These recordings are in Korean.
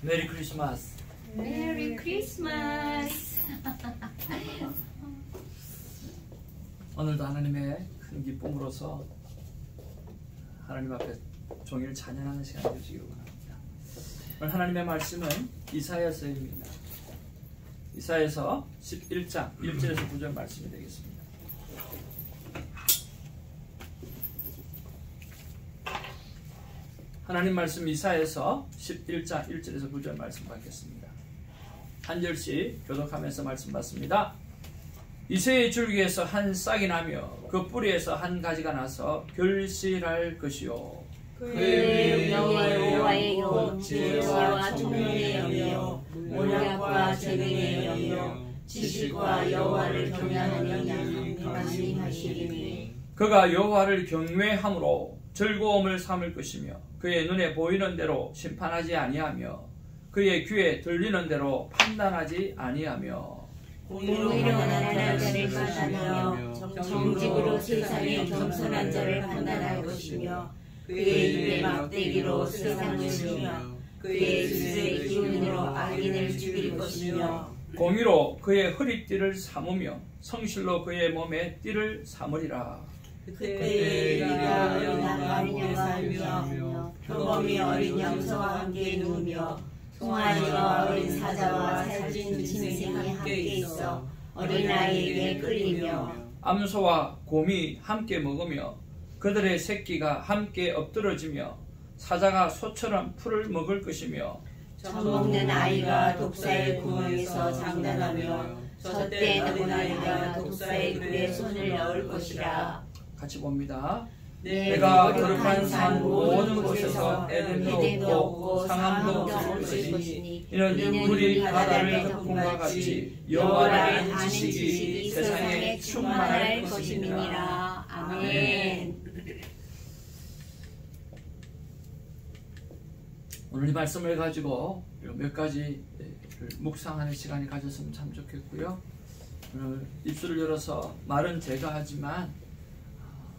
메리 크리스마스. 메리 크리스마스. 오늘도 하나님의 큰 기쁨으로서 하나님 앞에 종일 찬양하는 시간이 되시기를 원합니다. 오늘 하나님의 말씀은 이사야서입니다. 이사야서 11장 1절에서 9절 말씀이 되겠습니다. 하나님 말씀 이사야서 11장 1절에서 9절 말씀 받겠습니다. 한 절씩 교독하면서 말씀 받습니다. 이새의 줄기에서 한 싹이 나며 그 뿌리에서 한 가지가 나서 결실할 것이요 그의 여호와의 지혜와 총명의 영이요 언약과 재능의 영이요 지식과 여호와를 경외하는 영이 말씀하시리니 그가 여호와를 경외함으로 즐거움을 삼을 것이며 그의 눈에 보이는 대로 심판하지 아니하며 그의 귀에 들리는 대로 판단하지 아니하며 공의로 원하는 자를 판단하며 정직으로 세상의 겸손한 자를 판단할 것이며 그의 입에 막대기로 세상을 치며 그의 입의 기운으로 악인을 죽일 것이며 공의로 그의 허리띠를 삼으며 성실로 그의 몸에 띠를 삼으리라. 그때의 이가 어린 양과 함께 살며 표범이 어린 염소와 함께 누우며 송아지와 어린 사자와 살찐 짐승이 함께 있어 어린아이에게 끌리며 암소와 곰이 함께 먹으며 그들의 새끼가 함께 엎드러지며 사자가 소처럼 풀을 먹을 것이며 젖먹는 아이가 독사의 구멍에서 장난하며 젖된 어린아이가 독사의 굴에 손을 넣을 것이라. 같이 봅니다. 내가 거룩한 산 모든 곳에서 에덴도 없고 상함도 없을 것이니 이는 물이 바다를 덮음과 같이 여호와의 지식이 세상에 충만할 것임이니라. 아멘. 오늘 이 말씀을 가지고 몇 가지를 묵상하는 시간이 가졌으면 참 좋겠고요. 오늘 입술을 열어서 말은 제가 하지만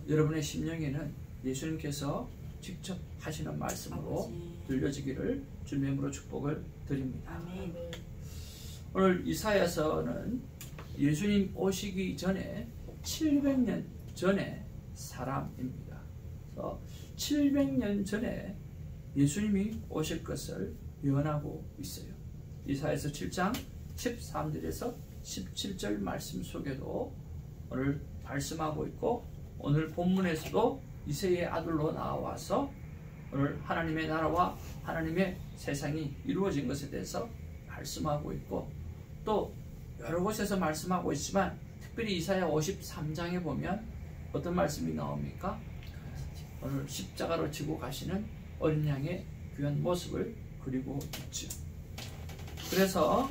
여러분의 심령에는 예수님께서 직접 하시는 말씀으로 들려지기를 주님으로 축복을 드립니다. 아멘. 오늘 이사야서는 예수님 오시기 전에 700년 전의 사람입니다. 그래서 700년 전에 예수님이 오실 것을 예언하고 있어요. 이사야서 7장 13절에서 17절 말씀 속에도 오늘 말씀하고 있고 오늘 본문에서도 이새의 아들로 나와서 오늘 하나님의 나라와 하나님의 세상이 이루어진 것에 대해서 말씀하고 있고 또 여러 곳에서 말씀하고 있지만 특별히 이사야 53장에 보면 어떤 말씀이 나옵니까? 오늘 십자가로 지고 가시는 어린 양의 귀한 모습을 그리고 있죠. 그래서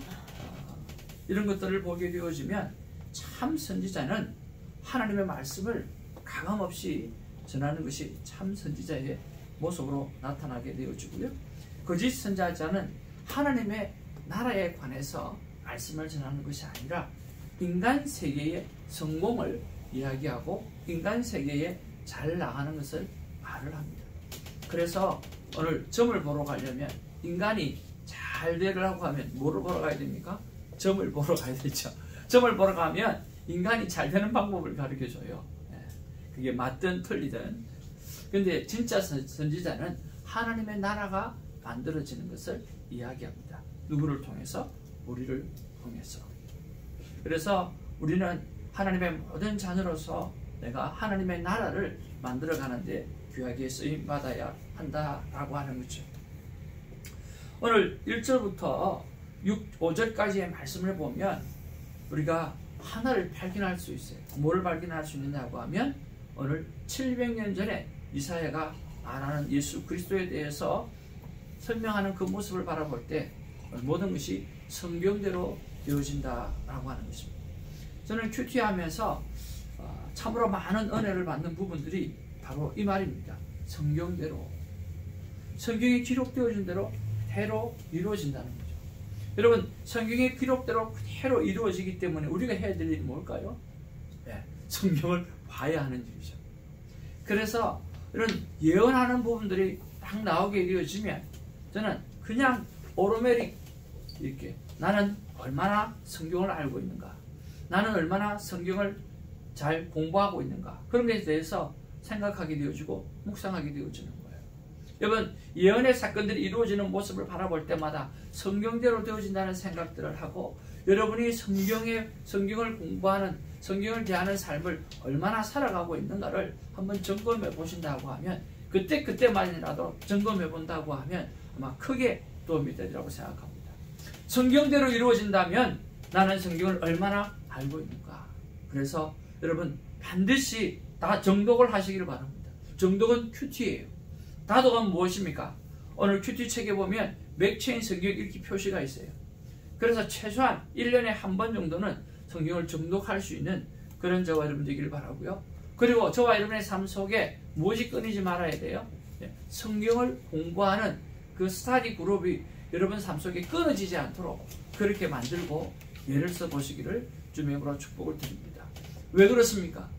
이런 것들을 보게 되어지면 참 선지자는 하나님의 말씀을 가감없이 전하는 것이 참 선지자의 모습으로 나타나게 되어지고요. 거짓 선지자는 하나님의 나라에 관해서 말씀을 전하는 것이 아니라 인간 세계의 성공을 이야기하고 인간 세계에 잘 나가는 것을 말을 합니다. 그래서 오늘 점을 보러 가려면 인간이 잘 되려고 하면 뭐를 보러 가야 됩니까? 점을 보러 가야 되죠. 점을 보러 가면 인간이 잘 되는 방법을 가르쳐줘요. 그게 맞든 틀리든. 근데 진짜 선지자는 하나님의 나라가 만들어지는 것을 이야기합니다. 누구를 통해서? 우리를 통해서. 그래서 우리는 하나님의 모든 자녀로서 내가 하나님의 나라를 만들어가는데 귀하게 쓰임받아야 한다라고 하는 거죠. 오늘 1절부터 5절까지의 말씀을 보면 우리가 하나를 발견할 수 있어요. 뭐를 발견할 수 있느냐고 하면 오늘 700년 전에 이사야가 말하는 예수 그리스도에 대해서 설명하는 그 모습을 바라볼 때 모든 것이 성경대로 되어진다라고 하는 것입니다. 저는 큐티하면서 참으로 많은 은혜를 받는 부분들이 바로 이 말입니다. 성경대로. 성경에 기록되어진 대로 그대로 이루어진다는 거죠. 여러분, 성경의 기록대로 그대로 이루어지기 때문에 우리가 해야 될 일이 뭘까요? 네, 성경을 봐야 하는 일이죠. 그래서 이런 예언하는 부분들이 딱 나오게 되어지면 저는 그냥 오토매틱 이렇게 나는 얼마나 성경을 알고 있는가, 나는 얼마나 성경을 잘 공부하고 있는가, 그런 것에 대해서 생각하게 되어지고 묵상하게 되어지는 거예요. 여러분, 예언의 사건들이 이루어지는 모습을 바라볼 때마다 성경대로 되어진다는 생각들을 하고, 여러분이 성경을 공부하는, 성경을 대하는 삶을 얼마나 살아가고 있는가를 한번 점검해 보신다고 하면, 그때만이라도 점검해 본다고 하면 아마 크게 도움이 되리라고 생각합니다. 성경대로 이루어진다면 나는 성경을 얼마나 알고 있는가. 그래서 여러분 반드시 다 정독을 하시기를 바랍니다. 정독은 큐티예요. 다독은 무엇입니까? 오늘 큐티 책에 보면 맥체인 성경 읽기 표시가 있어요. 그래서 최소한 1년에 한 번 정도는 성경을 정독할 수 있는 그런 저와 여러분 되기를 바라고요. 그리고 저와 여러분의 삶 속에 무엇이 끊이지 말아야 돼요? 성경을 공부하는 그 스터디 그룹이 여러분 삶 속에 끊어지지 않도록 그렇게 만들고 예를 써 보시기를 주님으로 축복을 드립니다. 왜 그렇습니까?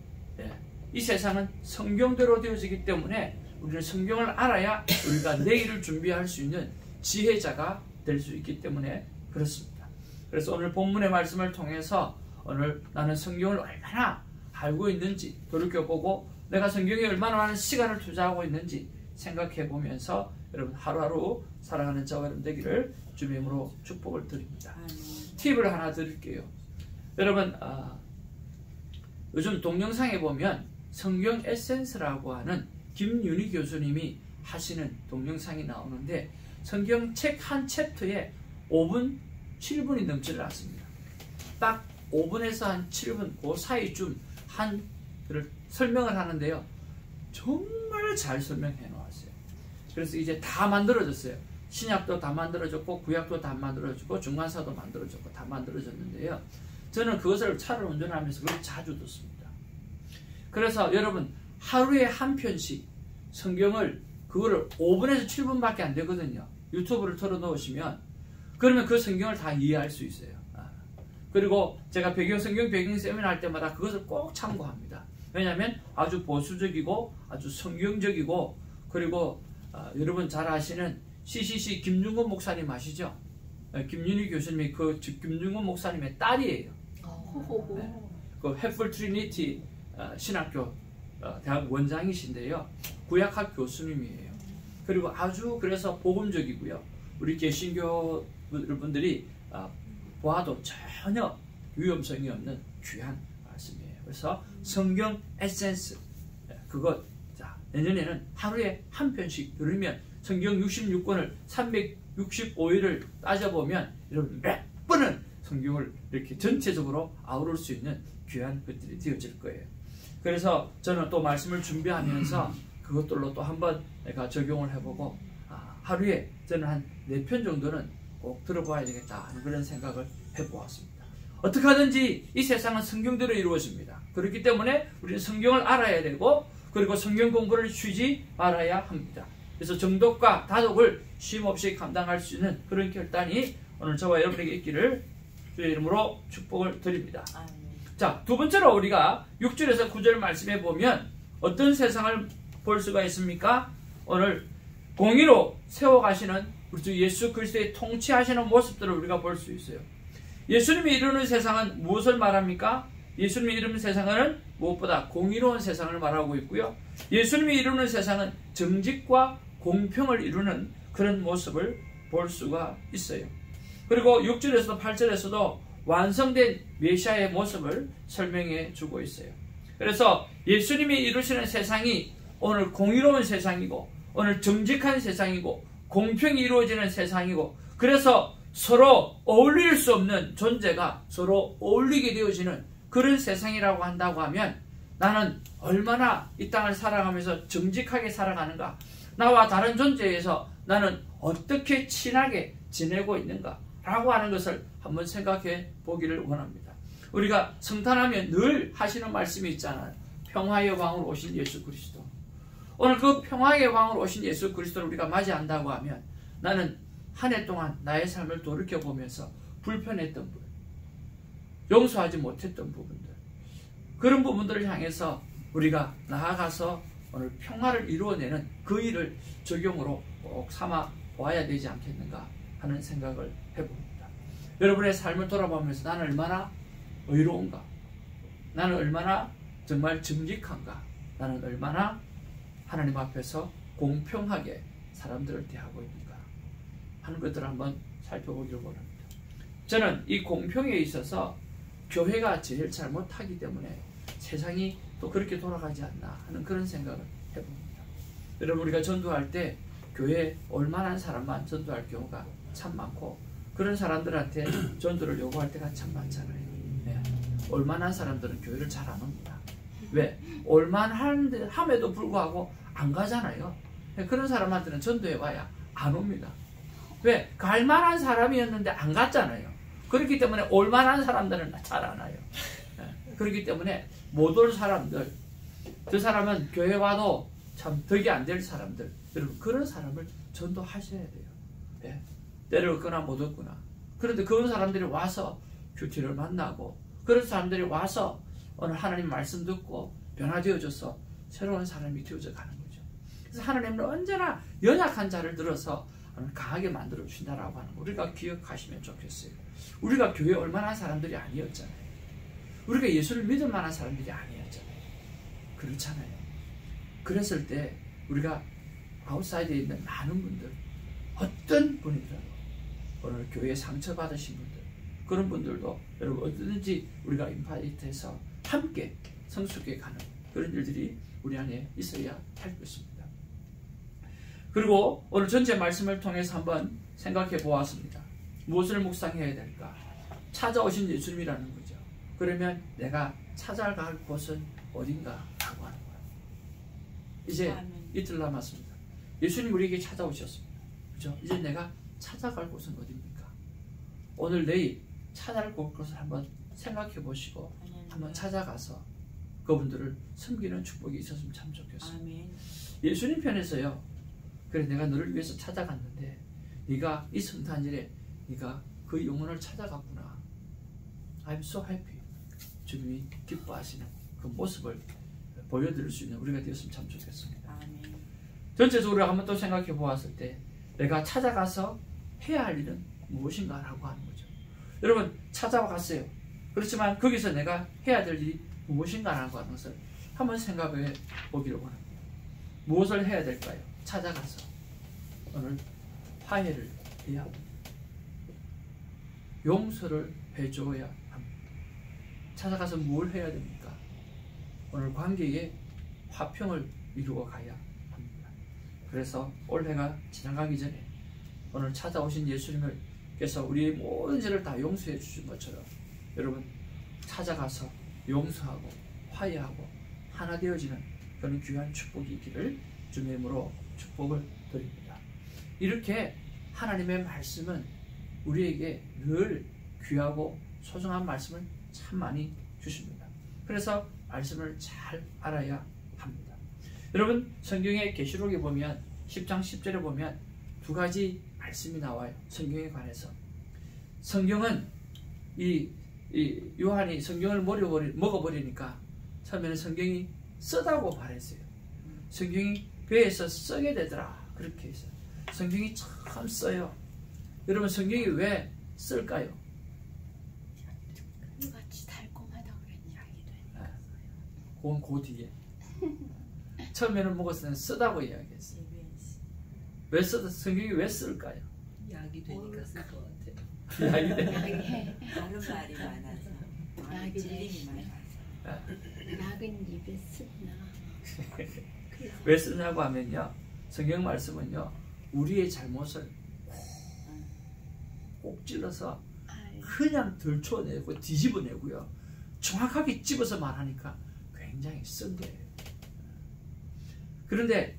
이 세상은 성경대로 되어지기 때문에 우리는 성경을 알아야 우리가 내일을 준비할 수 있는 지혜자가 될 수 있기 때문에 그렇습니다. 그래서 오늘 본문의 말씀을 통해서 오늘 나는 성경을 얼마나 알고 있는지 돌이켜보고 내가 성경에 얼마나 많은 시간을 투자하고 있는지 생각해 보면서 여러분 하루하루 살아가는 저와 여러분 되기를 주님의 이름으로 축복을 드립니다. 팁을 하나 드릴게요. 여러분 요즘 동영상에 보면 성경 에센스라고 하는 김윤희 교수님이 하시는 동영상이 나오는데 성경 책 한 챕터에 5분, 7분이 넘지를 않습니다. 딱 5분에서 한 7분 그 사이쯤 한 설명을 하는데요. 정말 잘 설명해 놓았어요. 그래서 이제 다 만들어졌어요. 신약도 다 만들어졌고 구약도 다 만들어졌고 중간사도 만들어졌고 다 만들어졌는데요. 저는 그것을 차를 운전하면서 그걸 자주 듣습니다. 그래서 여러분 하루에 한 편씩 성경을 그거를 5분에서 7분밖에 안 되거든요. 유튜브를 틀어 놓으시면 그러면 그 성경을 다 이해할 수 있어요. 그리고 제가 성경 배경 세미나 할 때마다 그것을 꼭 참고합니다. 왜냐하면 아주 보수적이고 아주 성경적이고 그리고 여러분 잘 아시는 CCC 김중건 목사님 아시죠? 김윤희 교수님이 그 김중건 목사님의 딸이에요. 그 햇불 트리니티 신학교 대학 원장이신데요. 구약학 교수님이에요. 그리고 아주 그래서 복음적이고요. 우리 개신교 여러분들이 보아도 전혀 위험성이 없는 귀한 말씀이에요. 그래서 성경 에센스 그것 내년에는 하루에 한 편씩 들으면 성경 66권을 365일을 따져보면 여러분 몇 번은 성경을 이렇게 전체적으로 아우를 수 있는 귀한 것들이 되어질 거예요. 그래서 저는 또 말씀을 준비하면서 그것들로 또 한번 내가 적용을 해보고 하루에 저는 한 4편 정도는 꼭 들어봐야 되겠다 하는 그런 생각을 해보았습니다. 어떻게 하든지 이 세상은 성경대로 이루어집니다. 그렇기 때문에 우리는 성경을 알아야 되고 그리고 성경 공부를 쉬지 말아야 합니다. 그래서 정독과 다독을 쉼없이 감당할 수 있는 그런 결단이 오늘 저와 여러분에게 있기를 주의 이름으로 축복을 드립니다. 자, 두 번째로 우리가 6절에서 9절 말씀에 보면 어떤 세상을 볼 수가 있습니까? 오늘 공의로 세워가시는 우리 주 예수 그리스도의 통치하시는 모습들을 우리가 볼 수 있어요. 예수님이 이루는 세상은 무엇을 말합니까? 예수님이 이루는 세상은 무엇보다 공의로운 세상을 말하고 있고요. 예수님이 이루는 세상은 정직과 공평을 이루는 그런 모습을 볼 수가 있어요. 그리고 6절에서도 8절에서도 완성된 메시아의 모습을 설명해 주고 있어요. 그래서 예수님이 이루시는 세상이 오늘 공의로운 세상이고 오늘 정직한 세상이고 공평이 이루어지는 세상이고 그래서 서로 어울릴 수 없는 존재가 서로 어울리게 되어지는 그런 세상이라고 한다고 하면 나는 얼마나 이 땅을 살아가면서 정직하게 살아가는가, 나와 다른 존재에서 나는 어떻게 친하게 지내고 있는가 라고 하는 것을 한번 생각해 보기를 원합니다. 우리가 성탄하면 늘 하시는 말씀이 있잖아요. 평화의 왕으로 오신 예수 그리스도. 오늘 그 평화의 왕으로 오신 예수 그리스도를 우리가 맞이한다고 하면 나는 한 해 동안 나의 삶을 돌이켜보면서 불편했던 부분, 용서하지 못했던 부분들, 그런 부분들을 향해서 우리가 나아가서 오늘 평화를 이루어내는 그 일을 적용으로 꼭 삼아 보아야 되지 않겠는가 하는 생각을 해봅니다. 여러분의 삶을 돌아보면서 나는 얼마나 의로운가? 나는 얼마나 정말 정직한가? 나는 얼마나 하나님 앞에서 공평하게 사람들을 대하고 있는가? 하는 것들을 한번 살펴보기를 원합니다. 저는 이 공평에 있어서 교회가 제일 잘못하기 때문에 세상이 또 그렇게 돌아가지 않나 하는 그런 생각을 해봅니다. 여러분, 우리가 전도할 때 교회에 올만한 사람만 전도할 경우가 참 많고, 그런 사람들한테 전도를 요구할 때가 참 많잖아요. 네. 올만한 사람들은 교회를 잘 안 옵니다. 왜? 올만함에도 불구하고 안 가잖아요. 그런 사람한테는 전도해 와야 안 옵니다. 왜? 갈만한 사람이었는데 안 갔잖아요. 그렇기 때문에 올만한 사람들은 잘 안 와요. 그렇기 때문에 못 올 사람들, 그 사람은 교회 와도 참 덕이 안 될 사람들, 여러분 그런 사람을 전도하셔야 돼요. 예. 때를 얻거나 못 얻거나. 그런데 그런 사람들이 와서 큐티를 만나고, 그런 사람들이 와서 오늘 하나님 말씀 듣고 변화되어져서 새로운 사람이 되어져 가는 거죠. 그래서 하나님은 언제나 연약한 자를 들어서 강하게 만들어 주신다라고 하는 거 우리가 기억하시면 좋겠어요. 우리가 교회에 얼마나 사람들이 아니었잖아요. 우리가 예수를 믿을 만한 사람들이 아니었잖아요. 그렇잖아요. 그랬을 때 우리가 아웃사이드에 있는 많은 분들, 어떤 분이더라도 오늘 교회에 상처받으신 분들, 그런 분들도 여러분 어디든지 우리가 인파이트해서 함께 성숙해 가는 그런 일들이 우리 안에 있어야 할 것입니다. 그리고 오늘 전체 말씀을 통해서 한번 생각해 보았습니다. 무엇을 묵상해야 될까? 찾아오신 예수님이라는 거죠. 그러면 내가 찾아갈 곳은 어딘가 라고 하는 거예요. 이제 이틀 남았습니다. 예수님 우리에게 찾아오셨습니다. 그죠? 이제 내가 찾아갈 곳은 어디입니까? 오늘 내일 찾아갈 곳을 한번 생각해 보시고 한번 찾아가서 그분들을 섬기는 축복이 있었으면 참 좋겠어요. 예수님 편에서요, 그래 내가 너를 위해서 찾아갔는데 네가 이 성탄절에 네가 그 영혼을 찾아갔구나. I'm so happy. 주님이 기뻐하시는 그 모습을 보여드릴 수 있는 우리가 되었으면 참 좋겠습니다. 아멘. 전체적으로 한번 또 생각해 보았을 때 내가 찾아가서 해야 할 일은 무엇인가 라고 하는 거죠. 여러분 찾아갔어요. 그렇지만 거기서 내가 해야 될 일이 무엇인가 라고 하는 것을 한번 생각해 보기를 원합니다. 무엇을 해야 될까요? 찾아가서 오늘 화해를 해야 합니다. 용서를 해줘야 합니다. 찾아가서 뭘 해야 됩니까? 오늘 관계에 화평을 이루어 가야 합니다. 그래서 올해가 지나가기 전에 오늘 찾아오신 예수님께서 우리의 모든 죄를 다 용서해 주신 것처럼 여러분 찾아가서 용서하고 화해하고 하나 되어지는 그런 귀한 축복이 있기를 주님의 이름으로 축복을 드립니다. 이렇게 하나님의 말씀은 우리에게 늘 귀하고 소중한 말씀을 참 많이 주십니다. 그래서 말씀을 잘 알아야 합니다. 여러분 성경의 계시록에 보면 10장 10절에 보면 두 가지 말씀이 나와요. 성경에 관해서. 성경은 이 요한이 성경을 먹어버리니까 처음에는 성경이 쓰다고 말했어요. 성경이 배에서 썩게 되더라. 그렇게 해서 성경이 참 써요. 여러분 성경이 왜 쓸까요? 같이 달콤하다고 그런 이야기도 했어요. 그건 그 뒤에. 처음에는 먹었을 때는 쓰다고 이야기했어요. 왜 쓰다? 성경이 왜 쓸까요? 약이 되니까 쓸 것 같아요. 약이 되니까. 다른 말이 많아서. 약이 질림이 많아서. 약은 입에 쓰나. 왜 쓰냐고 하면요, 성경 말씀은요 우리의 잘못을 꼭 찔러서 그냥 들춰내고 뒤집어내고요 정확하게 집어서 말하니까 굉장히 쓴 거예요. 그런데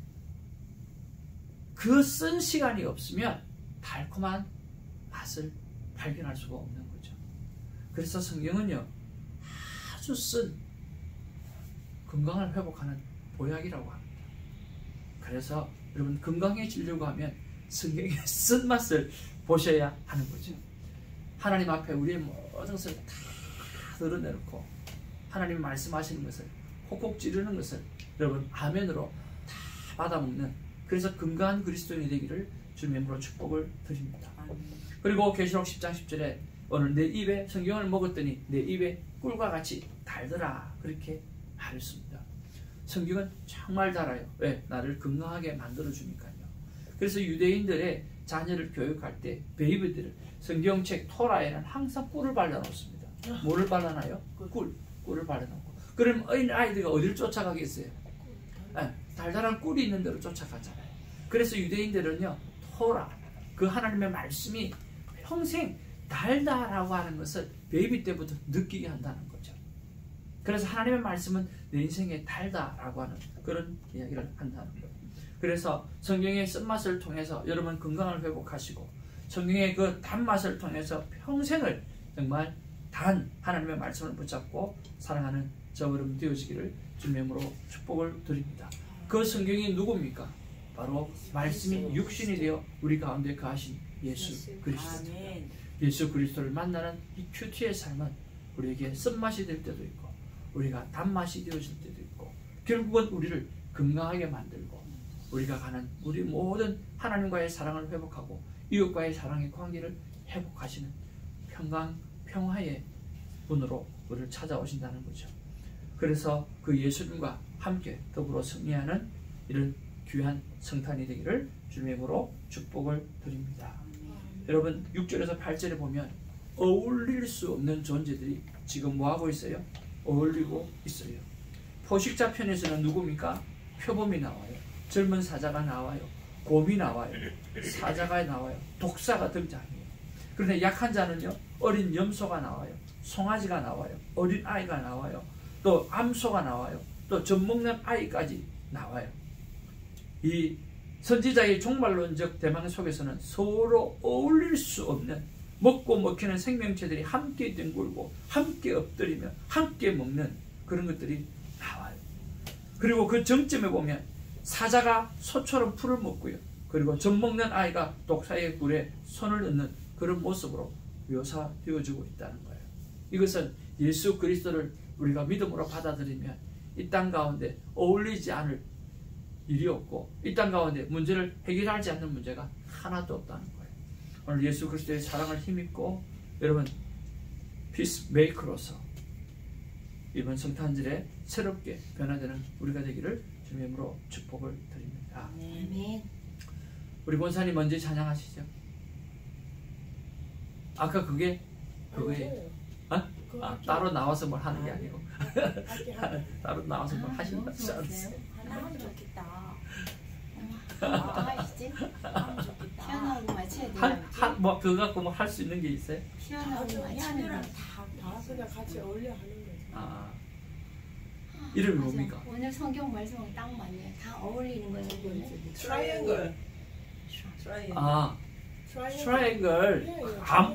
그 쓴 시간이 없으면 달콤한 맛을 발견할 수가 없는 거죠. 그래서 성경은요 아주 쓴 건강을 회복하는 보약이라고 합니다. 그래서 여러분 건강해지려고 하면 성경의 쓴맛을 보셔야 하는 거죠. 하나님 앞에 우리의 모든 것을 다 드러내놓고 하나님 말씀하시는 것을 콕콕 찌르는 것을 여러분 아멘으로 다 받아먹는, 그래서 건강한 그리스도인이 되기를 주님의 이름으로 축복을 드립니다. 그리고 계시록 10장 10절에 오늘 내 입에 성경을 먹었더니 내 입에 꿀과 같이 달더라 그렇게 말했습니다. 성경은 정말 달아요. 왜? 나를 건강하게 만들어주니까요. 그래서 유대인들의 자녀를 교육할 때 베이비들을 성경책 토라에는 항상 꿀을 발라놓습니다. 뭐를 발라놔요? 꿀을 발라놓고. 그럼 어린아이들이 어디를 쫓아가겠어요? 달달한 꿀이 있는 데로 쫓아가잖아요. 그래서 유대인들은요, 토라, 그 하나님의 말씀이 평생 달다라고 하는 것을 베이비 때부터 느끼게 한다는 거죠. 그래서 하나님의 말씀은 내 인생에 달다라고 하는 그런 이야기를 한다는 거예요. 그래서 성경의 쓴맛을 통해서 여러분 건강을 회복하시고 성경의 그 단맛을 통해서 평생을 정말 단 하나님의 말씀을 붙잡고 사랑하는 저와 여러분 되어지기를 주님의 이름으로 축복을 드립니다. 그 성경이 누굽니까? 바로 말씀이 육신이 되어 우리 가운데 거하신 예수 그리스도. 예수 그리스도를 만나는 이 큐티의 삶은 우리에게 쓴맛이 될 때도 있고 우리가 단맛이 되어질 때도 있고 결국은 우리를 건강하게 만들고 우리가 가는 우리 모든 하나님과의 사랑을 회복하고 이웃과의 사랑의 관계를 회복하시는 평화의 분으로 우리를 찾아오신다는 거죠. 그래서 그 예수님과 함께 더불어 승리하는 이런 귀한 성탄이 되기를 주님의 이름으로 축복을 드립니다. 여러분 6절에서 8절에 보면 어울릴 수 없는 존재들이 지금 뭐하고 있어요? 어울리고 있어요. 포식자 편에서는 누굽니까? 표범이 나와요. 젊은 사자가 나와요. 곰이 나와요. 사자가 나와요. 독사가 등장해요. 그런데 약한 자는요, 어린 염소가 나와요. 송아지가 나와요. 어린 아이가 나와요. 또 암소가 나와요. 또 젖먹는 아이까지 나와요. 이 선지자의 종말론적 대망 속에서는 서로 어울릴 수 없는 먹고 먹히는 생명체들이 함께 뒹굴고 함께 엎드리며 함께 먹는 그런 것들이 나와요. 그리고 그 정점에 보면 사자가 소처럼 풀을 먹고요. 그리고 젖먹는 아이가 독사의 꿀에 손을 얹는 그런 모습으로 묘사되어지고 있다는 거예요. 이것은 예수 그리스도를 우리가 믿음으로 받아들이면 이 땅 가운데 어울리지 않을 일이 없고 이 땅 가운데 문제를 해결하지 않는 문제가 하나도 없다는 거예요. 오늘 예수 그리스도의 사랑을 힘입고 여러분 피스메이커로서 이번 성탄절에 새롭게 변화되는 우리가 되기를 주님의 이름으로 축복을 드립니다. 아멘. 우리 본사님 먼저 찬양하시죠. 아까 그게 그거예요. 따로 나와서 뭘 하는 게 아니고 따로 나와서 뭘 하신다. 하나 하면 좋겠다. 하시지? 하면 좋겠다. 피아노하고 맞춰야 돼요. 뭐 그거 갖고 뭐 할 수 있는 게 있어요? 피아노하고 맞추면 다 그냥 같이 어울려 하는 거지. 이름이 맞아. 뭡니까? 오늘 성경 말씀은 딱 맞네요. 다 어울리는 거예요. 트라이앵글. 트라이앵글.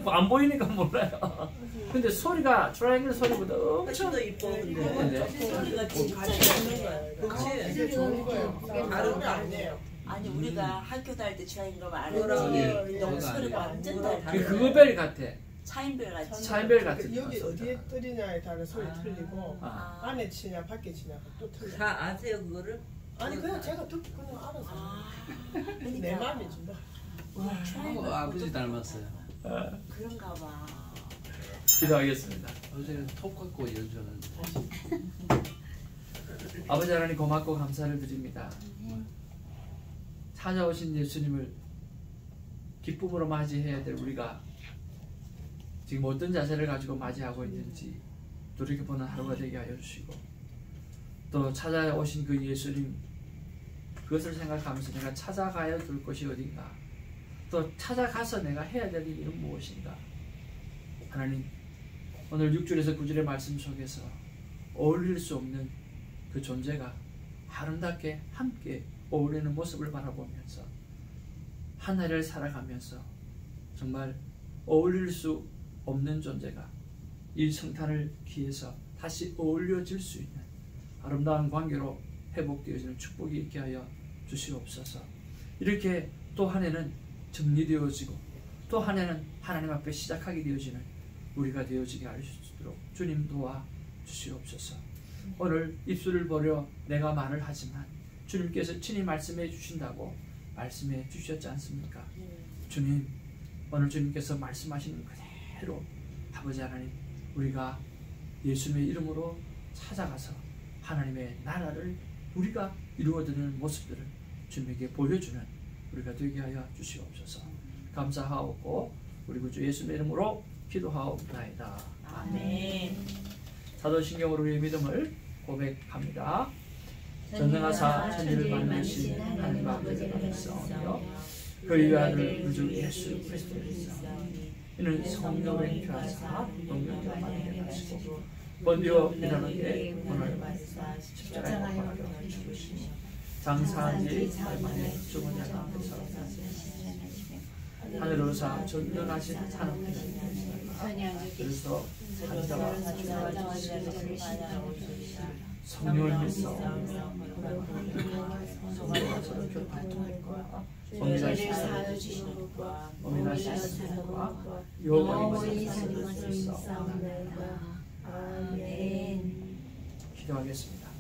안 보이니까 몰라요. 근데 소리가 트라이앵글 소리보다 엄청 더 이뻐. 근데 소리가 진짜 있는 거야. 이게 좋은 거예요. 다른 거 아니에요. 아니 우리가 학교 다닐 때 트라이앵글 그럼. 알았지. 너무 소리가 완전 달라. 그거벨 같아. 차인벨 같이. 차인벨 같은 여기 어디에 뜨리냐에 따라 소리 틀리고 아. 안에 치냐 밖에 치냐 또 틀려. 다 아세요 그거를? 아니 그냥 제가 듣고 그냥 알아서. 내 그러니까. 마음이지 뭐. 아버지 닮았어요. 그런가 봐. 기도하겠습니다. 어제는 톱 갖고 연주하는데. 아버지 하나님 고맙고 감사를 드립니다. 찾아오신 예수님을 기쁨으로 맞이해야 될 우리가 지금 어떤 자세를 가지고 맞이하고 있는지 돌이켜보는 하루가 되게 하여 주시고 또 찾아오신 그 예수님 그것을 생각하면서 내가 찾아가야 될 것이 어딘가 또 찾아가서 내가 해야 될 일은 무엇인가. 하나님 오늘 6절에서 9절의 말씀 속에서 어울릴 수 없는 그 존재가 아름답게 함께 어울리는 모습을 바라보면서 한 해를 살아가면서 정말 어울릴 수 없는 존재가 이 성탄을 기해서 다시 어울려질 수 있는 아름다운 관계로 회복되어지는 축복이 있게 하여 주시옵소서. 이렇게 또 한 해는 정리되어지고 또 한 해는 하나님 앞에 시작하게 되어지는 우리가 되어지게 할 수 있도록 주님 도와 주시옵소서. 오늘 입술을 버려 내가 말을 하지만 주님께서 친히 말씀해 주신다고 말씀해 주셨지 않습니까? 주님, 오늘 주님께서 말씀하시는 그대로 아버지 하나님, 우리가 예수님의 이름으로 찾아가서 하나님의 나라를 우리가 이루어드리는 모습들을 주님에게 보여주는 우리가 되게 하여 주시옵소서. 감사하옵고 우리 구주 예수님의 이름으로 기도하옵나이다. 아멘. 사도신경으로 우리의 믿음을 고백합니다. 전능하사 천지를 만드신 하나님 아버지를 믿사오며 그의 아들 우주 예수 그리스도를 믿사오니 이는 성령을 행하사 동명과 만나게 하시고 번디오 피라노에 고난을 받으사 십자가에 못 박혀 죽으시며 장사한 지 8만에 죽은 자 가운데서 하늘로사 전능하신 하나님을 그래서 산자와 성령을 믿사오며 성령으로 교통할 것과 범인하신 것과 영원히 사는 것을 믿사옵나이다. 아멘. 기도하겠습니다.